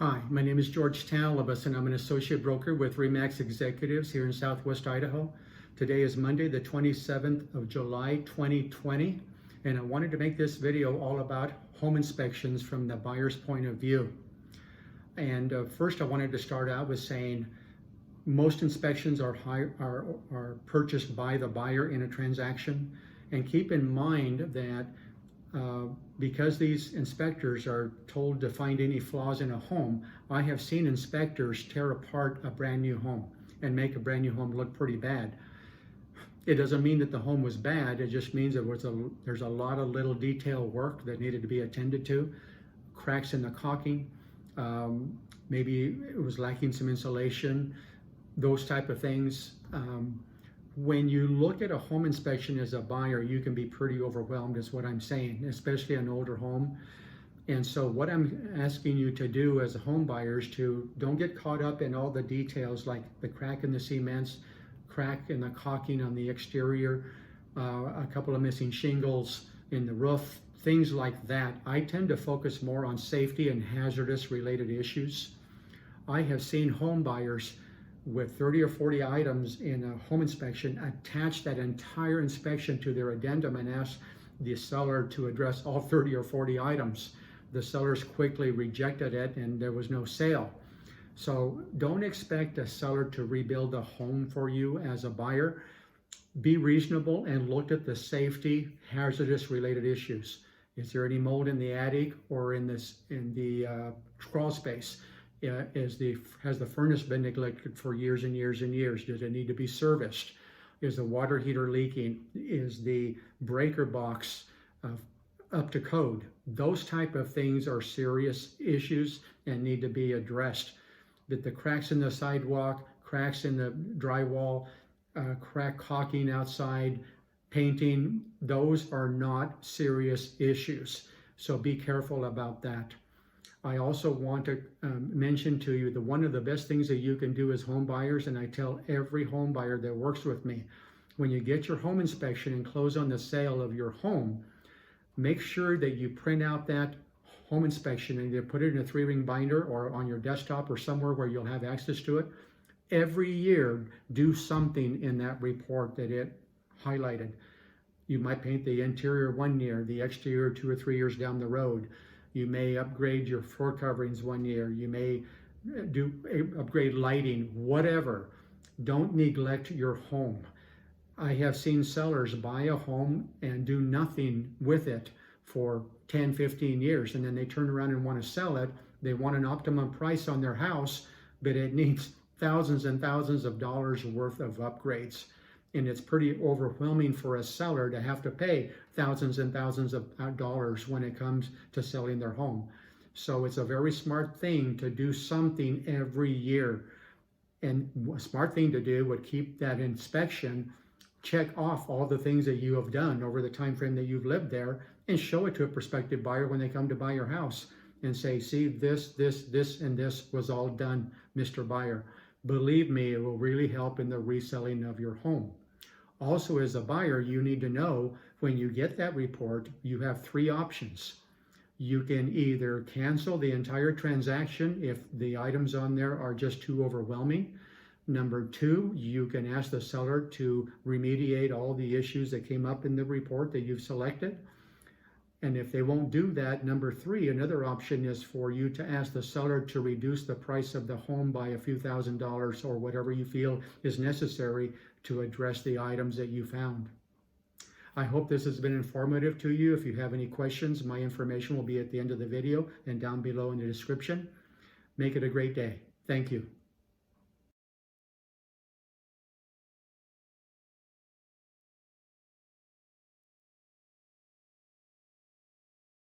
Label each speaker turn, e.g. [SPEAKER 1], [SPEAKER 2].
[SPEAKER 1] Hi, my name is George Tallabas, and I'm an associate broker with RE/MAX Executives here in Southwest Idaho. Today is Monday, the 27th of July, 2020, and I wanted to make this video all about home inspections from the buyer's point of view. And first, I wanted to start out with saying most inspections are purchased by the buyer in a transaction, and keep in mind that because these inspectors are told to find any flaws in a home, I have seen inspectors tear apart a brand new home and make a brand new home look pretty bad. It doesn't mean that the home was bad, it just means there's a lot of little detail work that needed to be attended to. Cracks in the caulking, maybe it was lacking some insulation, those type of things. When you look at a home inspection as a buyer, you can be pretty overwhelmed, is what I'm saying, especially an older home. And so what I'm asking you to do as a home buyer is to don't get caught up in all the details like the crack in the cements, crack in the caulking on the exterior, a couple of missing shingles in the roof, things like that. I tend to focus more on safety and hazardous related issues. I have seen home buyers with 30 or 40 items in a home inspection attach that entire inspection to their addendum and ask the seller to address all 30 or 40 items. The sellers quickly rejected it and there was no sale. So don't expect a seller to rebuild a home for you as a buyer. Be reasonable and look at the safety, hazardous related issues. Is there any mold in the attic or in the crawl space? Has the furnace been neglected for years and years and years? Does it need to be serviced? Is the water heater leaking? Is the breaker box up to code? Those type of things are serious issues and need to be addressed. That the cracks in the sidewalk, cracks in the drywall, crack caulking outside, painting, those are not serious issues. So be careful about that. I also want to mention to you that one of the best things that you can do as home buyers, and I tell every home buyer that works with me, when you get your home inspection and close on the sale of your home, make sure that you print out that home inspection and you put it in a 3-ring binder or on your desktop or somewhere where you'll have access to it. Every year, do something in that report that it highlighted. You might paint the interior one year, the exterior 2 or 3 years down the road. You may upgrade your floor coverings one year. You may upgrade lighting, whatever. Don't neglect your home. I have seen sellers buy a home and do nothing with it for 10, 15 years, and then they turn around and want to sell it. They want an optimum price on their house, but it needs thousands and thousands of dollars worth of upgrades. And it's pretty overwhelming for a seller to have to pay thousands and thousands of dollars when it comes to selling their home. So it's a very smart thing to do something every year. And a smart thing to do would keep that inspection, check off all the things that you have done over the time frame that you've lived there, and show it to a prospective buyer when they come to buy your house and say, see, this, and this was all done, Mr. Buyer. Believe me, it will really help in the reselling of your home. Also, as a buyer, you need to know when you get that report, you have 3 options. You can either cancel the entire transaction if the items on there are just too overwhelming. Number 2, you can ask the seller to remediate all the issues that came up in the report that you've selected. And if they won't do that, number 3, another option is for you to ask the seller to reduce the price of the home by a few $1,000s or whatever you feel is necessary to address the items that you found. I hope this has been informative to you. If you have any questions, my information will be at the end of the video and down below in the description. Make it a great day. Thank you.